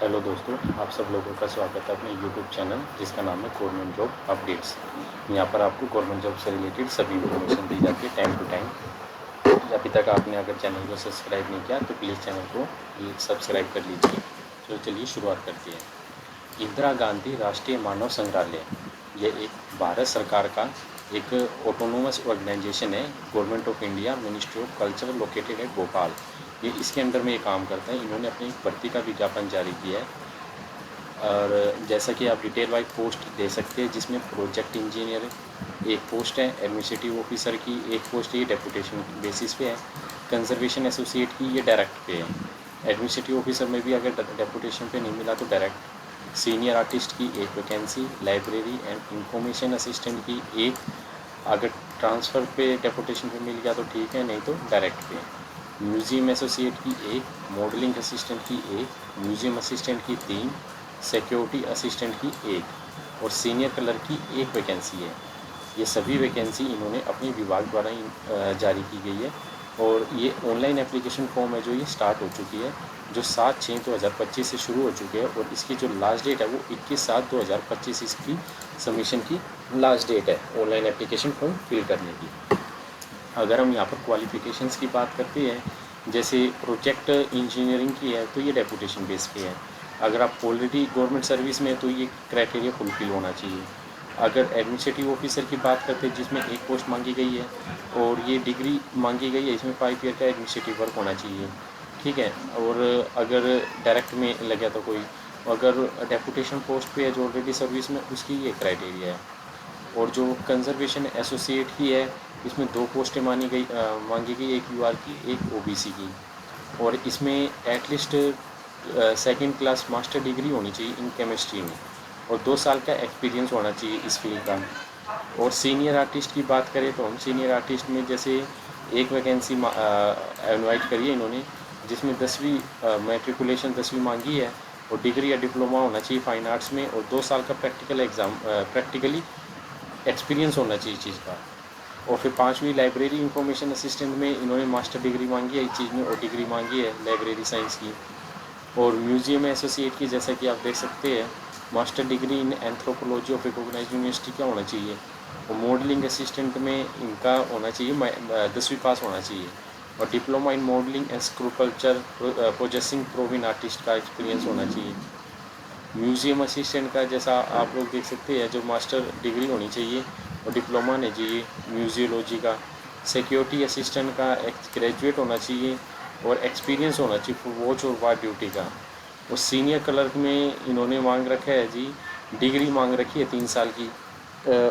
Hello दोस्तों, आप सब लोगों का स्वागत है अपने यूट्यूब चैनल जिसका नाम है गवर्नमेंट जॉब अपडेट्स। यहाँ पर आपको गवर्नमेंट जॉब से रिलेटेड सभी इन्फॉर्मेशन दी जाती है टाइम टू टाइम। अभी तक आपने अगर चैनल को सब्सक्राइब नहीं किया तो प्लीज़ चैनल को सब्सक्राइब कर लीजिए। तो चलिए शुरुआत करते हैं। इंदिरा गांधी राष्ट्रीय मानव संग्रहालय ये एक भारत सरकार का एक ऑटोनोमस ऑर्गेनाइजेशन है। Government of India, ministry of culture, located at Bhopal. ये इसके अंडर में ये काम करते हैं। इन्होंने अपनी भर्ती का विज्ञापन जारी किया है और जैसा कि आप डिटेल वाइज पोस्ट दे सकते हैं, जिसमें प्रोजेक्ट इंजीनियर एक पोस्ट है, एडमिनिस्ट्रेटिव ऑफिसर की एक पोस्ट, ये डेपुटेशन बेसिस पे है। कंजर्वेशन एसोसिएट की ये डायरेक्ट पे है। एडमिनिस्ट्रेटिव ऑफिसर में भी अगर डेपुटेशन पे नहीं मिला तो डायरेक्ट। सीनियर आर्टिस्ट की एक vacancy, library and information assistant की एक, अगर ट्रांसफ़र पे डेपुटेशन पे मिल गया तो ठीक है, नहीं तो डायरेक्ट पे। म्यूज़ियम एसोसिएट की एक, मॉडलिंग असिस्टेंट की एक, म्यूज़ियम असिस्टेंट की 3, सिक्योरिटी असिस्टेंट की एक और सीनियर क्लर्क की एक वैकेंसी है। ये सभी वैकेंसी इन्होंने अपने विभाग द्वारा जारी की गई है और ये ऑनलाइन एप्लीकेशन फॉर्म है जो ये स्टार्ट हो चुकी है, जो 7/6/2025 से शुरू हो चुकी है और इसकी जो लास्ट डेट है वो 21/7/2025 इसकी सबमिशन की लास्ट डेट है ऑनलाइन एप्लीकेशन फॉर्म फिल करने की। अगर हम यहाँ पर क्वालिफ़िकेशंस की बात करते हैं, जैसे प्रोजेक्ट इंजीनियरिंग की है तो ये डेपुटेशन बेस पे है। अगर आप ऑलरेडी गवर्नमेंट सर्विस में है तो ये क्राइटेरिया फुलफिल होना चाहिए। अगर एडमिनिस्ट्रेटिव ऑफिसर की बात करते हैं जिसमें एक पोस्ट मांगी गई है और ये डिग्री मांगी गई है, इसमें 5 ईयर का एडमिनिस्ट्रेटिव वर्क होना चाहिए, ठीक है। और अगर डायरेक्ट में लगे तो कोई, अगर डेपुटेशन पोस्ट पे है जो ऑलरेडी सर्विस में, उसकी ये क्राइटेरिया है। और जो कंजर्वेशन एसोसिएट की है, इसमें 2 पोस्टें मांगी गई, एक यूआर की, एक ओबीसी की। और इसमें at least second class master degree होनी चाहिए इन केमिस्ट्री में और 2 साल का एक्सपीरियंस होना चाहिए इस फील्ड का। और सीनियर आर्टिस्ट की बात करें तो हम सीनियर आर्टिस्ट में जैसे एक वैकेंसी इनवाइट करी है इन्होंने, जिसमें 10वीं मैट्रिकुलेशन 10वीं मांगी है और डिग्री या डिप्लोमा होना चाहिए फाइन आर्ट्स में और 2 साल का प्रैक्टिकली एक्सपीरियंस होना चाहिए चीज़ का। और फिर 5वीं लाइब्रेरी इंफॉर्मेशन असिस्टेंट में इन्होंने मास्टर डिग्री मांगी है इस चीज़ में और डिग्री मांगी है लाइब्रेरी साइंस की। और म्यूज़ियम एसोसिएट की जैसा कि आप देख सकते हैं, master degree in anthropology of recognised university का होना चाहिए। और मॉडलिंग असिस्टेंट में इनका होना चाहिए 10वीं पास होना चाहिए और diploma in modelling and sculpture processing proven artist का एक्सपीरियंस होना चाहिए। म्यूज़ियम असिस्टेंट का जैसा आप लोग देख सकते हैं, जो मास्टर डिग्री होनी चाहिए और डिप्लोमा नहीं चाहिए म्यूजियोलॉजी का। सिक्योरिटी असिस्टेंट का ग्रेजुएट होना चाहिए और एक्सपीरियंस होना चाहिए फॉर वॉच और वार्ड ड्यूटी का। और सीनियर क्लर्क में इन्होंने मांग रखा है जी, डिग्री मांग रखी है 3 साल की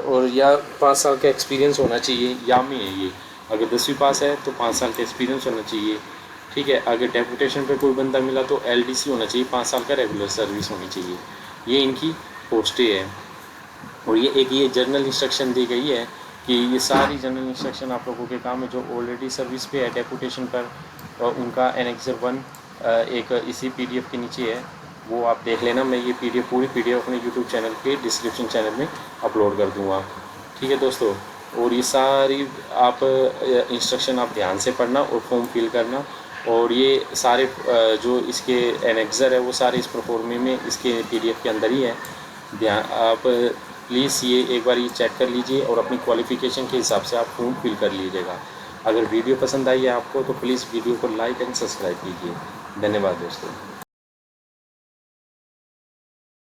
और या 5 साल का एक्सपीरियंस होना चाहिए, या में है ये। अगर 10वीं पास है तो 5 साल का एक्सपीरियंस होना चाहिए, ठीक है। अगर डेपुटेशन पे कोई बंदा मिला तो एलडीसी होना चाहिए, 5 साल का रेगुलर सर्विस होनी चाहिए। ये इनकी पोस्टें हैं। और ये जर्नल इंस्ट्रक्शन दी गई है कि ये सारी जनरल इंस्ट्रक्शन आप लोगों के काम है जो ऑलरेडी सर्विस पे है डेपुटेशन पर, और उनका एनेक्सर 1 एक इसी पीडीएफ के नीचे है, वो आप देख लेना। मैं ये पूरी पीडीएफ अपने यूट्यूब चैनल के डिस्क्रिप्शन चैनल में अपलोड कर दूँगा, ठीक है दोस्तों। और ये सारी आप इंस्ट्रक्शन आप ध्यान से पढ़ना और फॉर्म फिल करना। और ये सारे जो इसके एनेक्सर है वो सारे इस प्रोफॉर्मे में इसके पीडीएफ के अंदर ही है। ध्यान आप प्लीज़ ये एक बार ये चेक कर लीजिए और अपनी क्वालिफ़िकेशन के हिसाब से आप फॉर्म फिल कर लीजिएगा। अगर वीडियो पसंद आई है आपको तो प्लीज़ वीडियो को लाइक एंड सब्सक्राइब कीजिए। धन्यवाद दोस्तों।